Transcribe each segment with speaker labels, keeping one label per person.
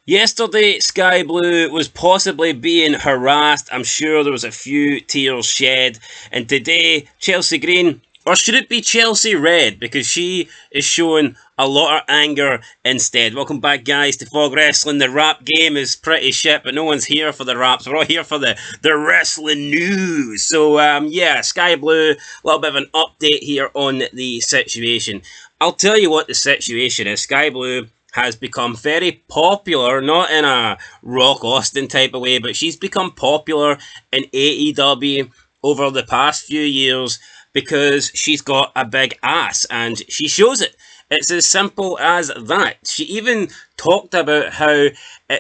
Speaker 1: Yesterday, Sky Blue was possibly being harassed. I'm sure there was a few tears shed. And today, Chelsea Green, or should it be Chelsea Red? Because she is showing a lot of anger instead. Welcome back, guys, to Fog Wrestling. The rap game is pretty shit, but no one's here for the raps. We're all here for the wrestling news. So, yeah, Sky Blue, a little bit of an update here on the situation. I'll tell you what the situation is. Sky Blue has become very popular, not in a Rock Austin type of way, but she's become popular in AEW over the past few years because she's got a big ass and she shows it. It's as simple as that. She even talked about how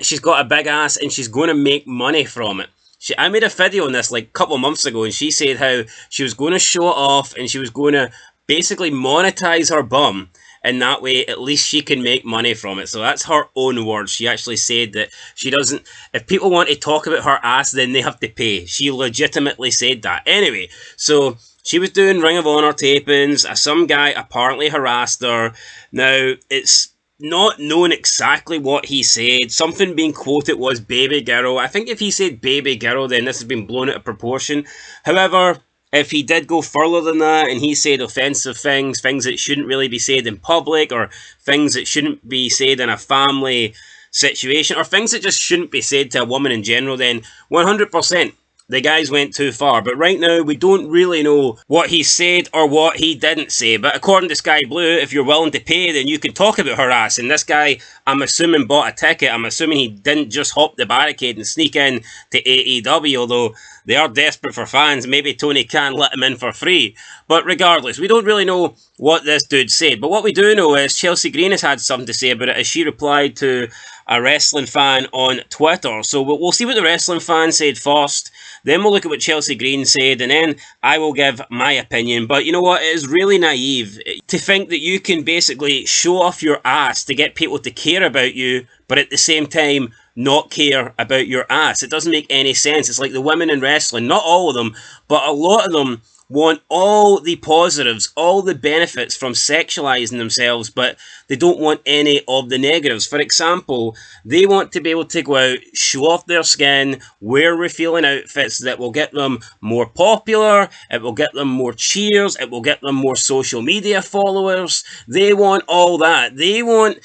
Speaker 1: she's got a big ass and she's going to make money from it. I made a video on this like a couple months ago, and she said how she was going to show it off and she was going to basically monetize her bum, and that way at least she can make money from it. So that's her own words. She actually said that she doesn't, if people want to talk about her ass, then they have to pay. She legitimately said that. Anyway, so she was doing Ring of Honor tapings. Some guy apparently harassed her. Now, it's not known exactly what he said. Something being quoted was baby girl. I think if he said baby girl, then this has been blown out of proportion. However, if he did go further than that and he said offensive things that shouldn't really be said in public, or things that shouldn't be said in a family situation, or things that just shouldn't be said to a woman in general, then 100% the guys went too far. But right now, we don't really know what he said or what he didn't say. But according to Sky Blue, if you're willing to pay, then you can talk about her ass. And this guy, I'm assuming, bought a ticket. I'm assuming he didn't just hop the barricade and sneak in to AEW, although they are desperate for fans. Maybe Tony Khan let him in for free. But regardless, we don't really know what this dude said. But what we do know is Chelsea Green has had something to say about it as she replied to a wrestling fan on Twitter. So we'll see what the wrestling fan said first, then we'll look at what Chelsea Green said, and then I will give my opinion. But you know what? It is really naive to think that you can basically show off your ass to get people to care about you, but at the same time not care about your ass. It doesn't make any sense. It's like the women in wrestling, not all of them, but a lot of them want all the positives, all the benefits from sexualizing themselves, but they don't want any of the negatives. For example, they want to be able to go out, show off their skin, wear revealing outfits that will get them more popular, it will get them more cheers, it will get them more social media followers. They want all that. They want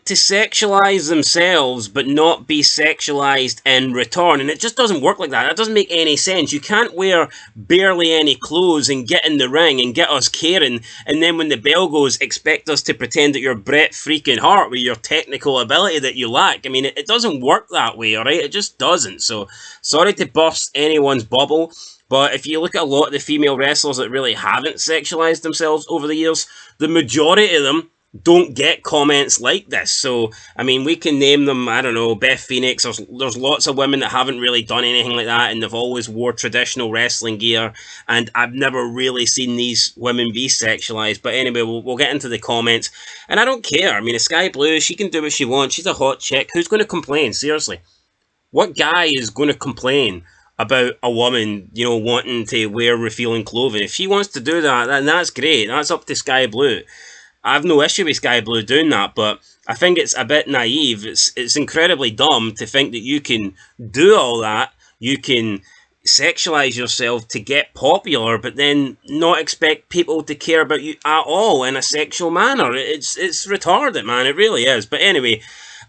Speaker 1: to sexualize themselves, but not be sexualized in return. And it just doesn't work like that. That doesn't make any sense. You can't wear barely any clothes and get in the ring and get us caring, and then when the bell goes, expect us to pretend that you're Bret freaking Hart with your technical ability that you lack. I mean, it doesn't work that way, alright? It just doesn't. So, sorry to burst anyone's bubble, but if you look at a lot of the female wrestlers that really haven't sexualized themselves over the years, the majority of them don't get comments like this. So, I mean, we can name them, I don't know, Beth Phoenix. There's lots of women that haven't really done anything like that, and they've always wore traditional wrestling gear, and I've never really seen these women be sexualized. But anyway, we'll get into the comments, and I don't care. I mean, Sky Blue, she can do what she wants. She's a hot chick. Who's going to complain? Seriously. What guy is going to complain about a woman, you know, wanting to wear revealing clothing? If she wants to do that, then that's great. That's up to Sky Blue. I have no issue with Sky Blue doing that, but I think it's a bit naive. It's incredibly dumb to think that you can do all that, you can sexualize yourself to get popular, but then not expect people to care about you at all in a sexual manner. It's retarded, man. It really is. But anyway,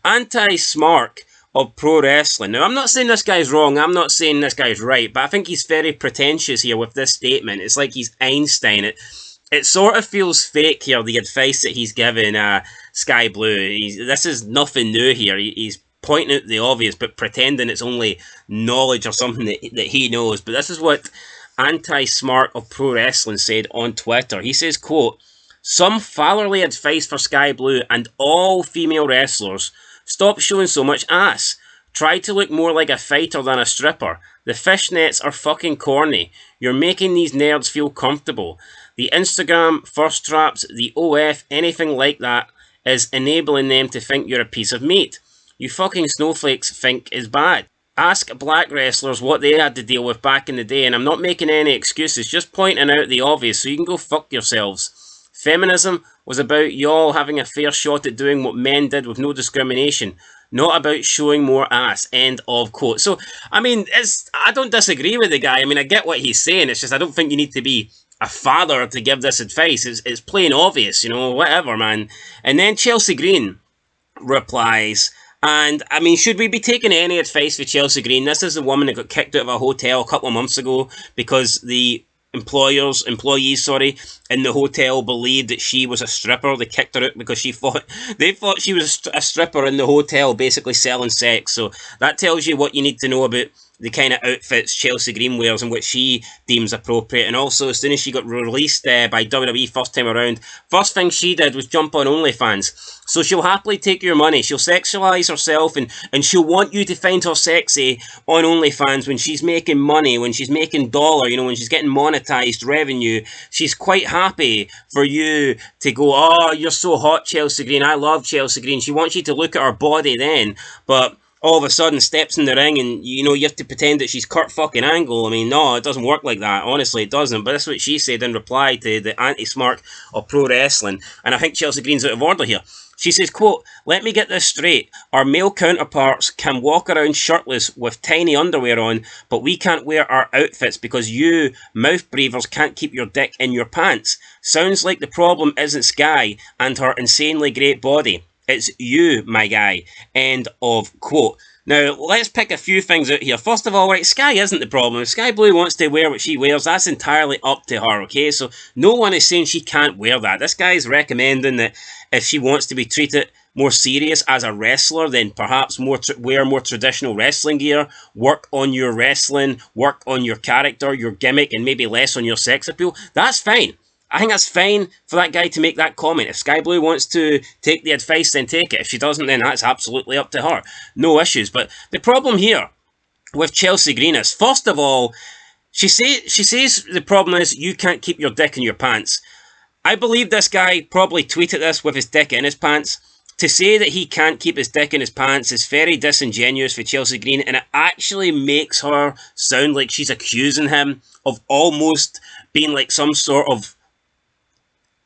Speaker 1: anti-smark of pro wrestling. Now, I'm not saying this guy's wrong. I'm not saying this guy's right, but I think he's very pretentious here with this statement. It's like he's Einstein. It sort of feels fake here, the advice that he's giving Sky Blue. This is nothing new here. He's pointing out the obvious, but pretending it's only knowledge or something that he knows. But this is what Anti-Smart of Pro Wrestling said on Twitter. He says, quote, "Some fatherly advice for Sky Blue and all female wrestlers. Stop showing so much ass. Try to look more like a fighter than a stripper. The fishnets are fucking corny. You're making these nerds feel comfortable. The Instagram, first traps, the OF, anything like that is enabling them to think you're a piece of meat. You fucking snowflakes think is bad. Ask black wrestlers what they had to deal with back in the day, and I'm not making any excuses, just pointing out the obvious so you can go fuck yourselves. Feminism was about y'all having a fair shot at doing what men did with no discrimination. not about showing more ass. End of quote. So, I mean, I don't disagree with the guy. I mean, I get what he's saying. It's just I don't think you need to be a father to give this advice. It's plain obvious, whatever, man. And then Chelsea Green replies, and I mean, should we be taking any advice for Chelsea Green? This is the woman that got kicked out of a hotel a couple of months ago because the employees, in the hotel believed that she was a stripper. They kicked her out because they thought she was a stripper in the hotel, basically selling sex. So that tells you what you need to know about the kind of outfits Chelsea Green wears and what she deems appropriate. And also, as soon as she got released by WWE first time around, first thing she did was jump on OnlyFans. So she'll happily take your money. She'll sexualize herself and she'll want you to find her sexy on OnlyFans when she's making money, when she's making dollar, when she's getting monetized revenue. She's quite happy for you to go, oh, you're so hot, Chelsea Green. I love Chelsea Green. She wants you to look at her body then, but all of a sudden steps in the ring and you have to pretend that she's Kurt fucking Angle. I mean, no, it doesn't work like that. Honestly, it doesn't. But that's what she said in reply to the anti-smark of pro wrestling. And I think Chelsea Green's out of order here. She says, quote, let me get this straight. Our male counterparts can walk around shirtless with tiny underwear on, but we can't wear our outfits because you, mouth breathers, can't keep your dick in your pants. Sounds like the problem isn't Skye and her insanely great body. It's you, my guy. End of quote. Now, let's pick a few things out here. First of all, right, Skye isn't the problem. If Skye Blue wants to wear what she wears, that's entirely up to her, okay? So no one is saying she can't wear that. This guy's recommending that if she wants to be treated more serious as a wrestler, then perhaps wear more traditional wrestling gear, work on your wrestling, work on your character, your gimmick, and maybe less on your sex appeal. That's fine. I think that's fine for that guy to make that comment. If Skye Blue wants to take the advice, then take it. If she doesn't, then that's absolutely up to her. No issues. But the problem here with Chelsea Green is, first of all, she says the problem is you can't keep your dick in your pants. I believe this guy probably tweeted this with his dick in his pants. To say that he can't keep his dick in his pants is very disingenuous for Chelsea Green, and it actually makes her sound like she's accusing him of almost being like some sort of,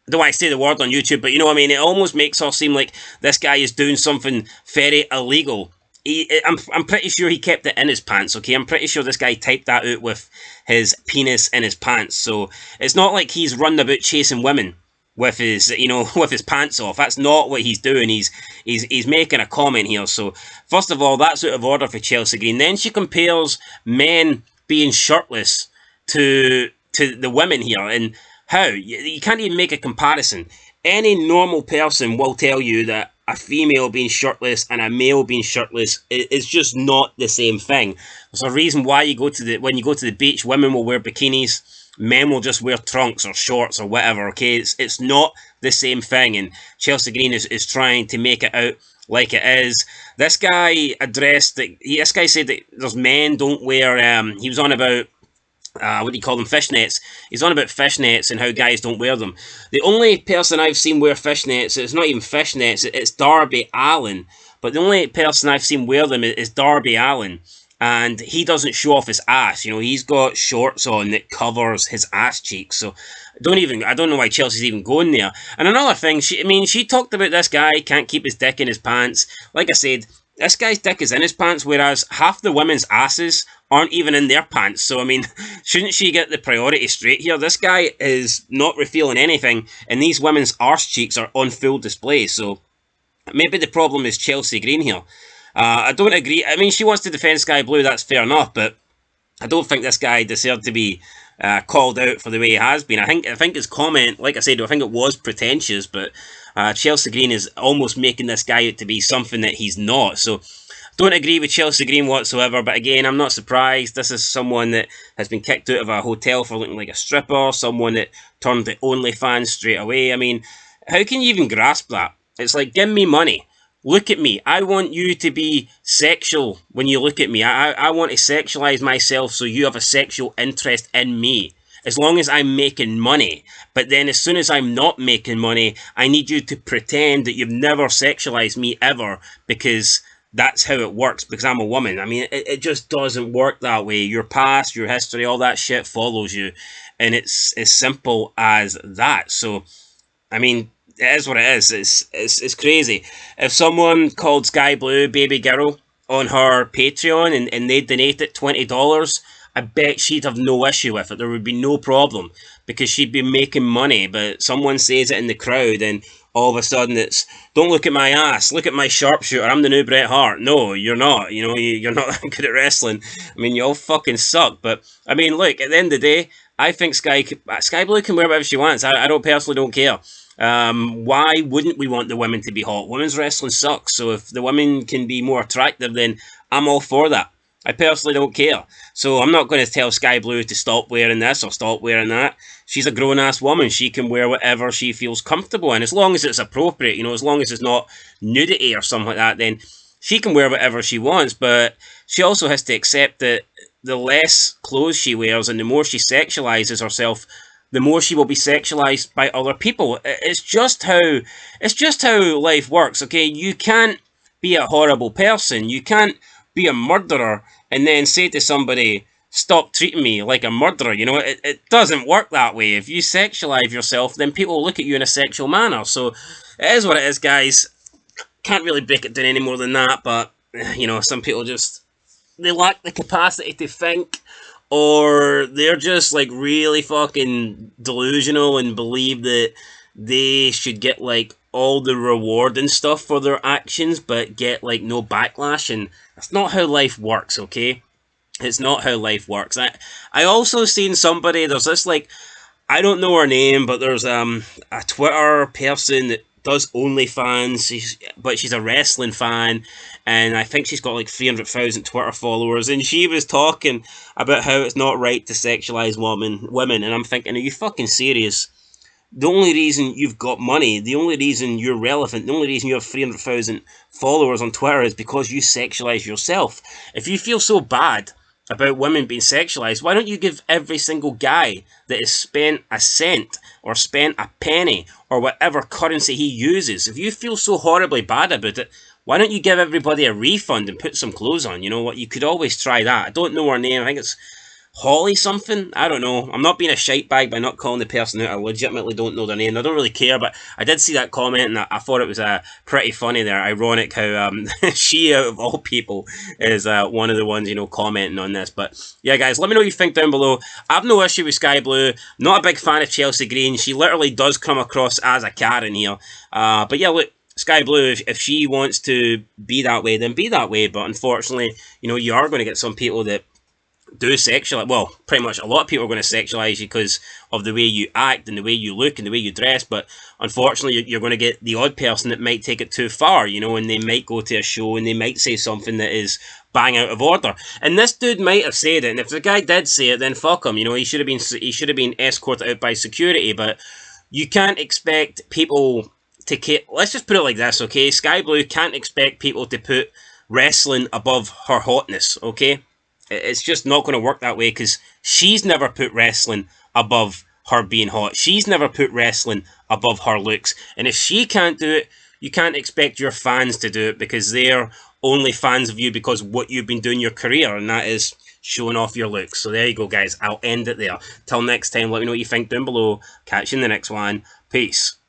Speaker 1: I don't want to say the word on YouTube, but you know what I mean? It almost makes her seem like this guy is doing something very illegal. I'm pretty sure he kept it in his pants, okay? I'm pretty sure this guy typed that out with his penis in his pants. So it's not like he's running about chasing women with his, with his pants off. That's not what he's doing. He's making a comment here. So first of all, that's out of order for Chelsea Green. Then she compares men being shirtless to the women here, and how? You can't even make a comparison. Any normal person will tell you that a female being shirtless and a male being shirtless is just not the same thing. There's a reason why when you go to the beach, women will wear bikinis, men will just wear trunks or shorts or whatever, okay? It's not the same thing, and Chelsea Green is trying to make it out like it is. This guy this guy said that there's men don't wear, he was on about, what do you call them, fishnets. He's on about fishnets and how guys don't wear them. The only person I've seen wear fishnets, it's not even fishnets, it's Darby Allin. But the only person I've seen wear them is Darby Allin. And he doesn't show off his ass. He's got shorts on that covers his ass cheeks. So I don't know why Chelsea's even going there. And another thing, she talked about this guy can't keep his dick in his pants. Like I said, this guy's dick is in his pants, whereas half the women's asses aren't even in their pants. So, shouldn't she get the priority straight here? This guy is not revealing anything, and these women's arse cheeks are on full display. So, maybe the problem is Chelsea Green here. I don't agree. She wants to defend Skye Blue, that's fair enough, but I don't think this guy deserved to be called out for the way he has been. I think his comment, like I said, I think it was pretentious, but Chelsea Green is almost making this guy out to be something that he's not. So, don't agree with Chelsea Green whatsoever, but again, I'm not surprised. This is someone that has been kicked out of a hotel for looking like a stripper, someone that turned to OnlyFans straight away. How can you even grasp that? It's like, give me money. Look at me. I want you to be sexual when you look at me. I want to sexualize myself so you have a sexual interest in me. As long as I'm making money. But then as soon as I'm not making money, I need you to pretend that you've never sexualized me ever, because that's how it works, because I'm a woman. It just doesn't work that way. Your past, your history, all that shit follows you. And it's as simple as that. So, It is what it is. It's crazy. If someone called Sky Blue Baby Girl on her Patreon and they donated $20, I bet she'd have no issue with it. There would be no problem because she'd be making money. But someone says it in the crowd, and all of a sudden it's, don't look at my ass, look at my sharpshooter. I'm the new Bret Hart. No, you're not. You know, you're not that good at wrestling. I mean, you all fucking suck. But I mean, look, at the end of the day, I think Sky Blue can wear whatever she wants. I don't personally don't care. Why wouldn't we want the women to be hot? Women's wrestling sucks, so if the women can be more attractive, then I'm all for that. I personally don't care. So I'm not going to tell Sky Blue to stop wearing this or stop wearing that. She's a grown-ass woman. She can wear whatever she feels comfortable in, as long as it's appropriate, you know, as long as it's not nudity or something like that, then she can wear whatever she wants, but she also has to accept that the less clothes she wears and the more she sexualizes herself, the more she will be sexualized by other people. It's just how life works, okay? You can't be a horrible person. You can't be a murderer and then say to somebody, stop treating me like a murderer. You know, it doesn't work that way. If you sexualize yourself, then people will look at you in a sexual manner. So it is what it is, guys. Can't really break it down any more than that, but, you know, some people just, they lack the capacity to think, or they're just like really fucking delusional and believe that they should get like all the reward and stuff for their actions but get like no backlash, and that's not how life works, okay? It's not how life works. I also seen somebody, there's this like, I don't know her name, but there's a Twitter person that does OnlyFans, but she's a wrestling fan, and I think she's got like 300,000 Twitter followers, and she was talking about how it's not right to sexualize women, and I'm thinking, are you fucking serious? The only reason you've got money, the only reason you're relevant, the only reason you have 300,000 followers on Twitter is because you sexualize yourself. If you feel so bad about women being sexualized, why don't you give every single guy that has spent a cent or spent a penny or whatever currency he uses, if you feel so horribly bad about it, why don't you give everybody a refund and put some clothes on? You know what, you could always try that. I don't know her name, I think it's Holly something? I don't know. I'm not being a shite bag by not calling the person out. I legitimately don't know their name. I don't really care, but I did see that comment and I thought it was pretty funny there. Ironic how she, out of all people, is one of the ones, you know, commenting on this. But yeah, guys, let me know what you think down below. I have no issue with Sky Blue. Not a big fan of Chelsea Green. She literally does come across as a Karen here. But yeah, look, Sky Blue, if she wants to be that way, then be that way. But unfortunately, you know, you are going to get some people that do sexualize, well, pretty much a lot of people are going to sexualize you because of the way you act and the way you look and the way you dress, but unfortunately you're going to get the odd person that might take it too far, you know, and they might go to a show and they might say something that is bang out of order. And this dude might have said it, and if the guy did say it, then fuck him, you know, he should have been escorted out by security, but you can't expect people to, let's just put it like this, okay? Sky Blue can't expect people to put wrestling above her hotness, okay? It's just not going to work that way because she's never put wrestling above her being hot. She's never put wrestling above her looks. And if she can't do it, you can't expect your fans to do it because they're only fans of you because what you've been doing your career, and that is showing off your looks. So there you go, guys. I'll end it there. Till next time, let me know what you think down below. Catch you in the next one. Peace.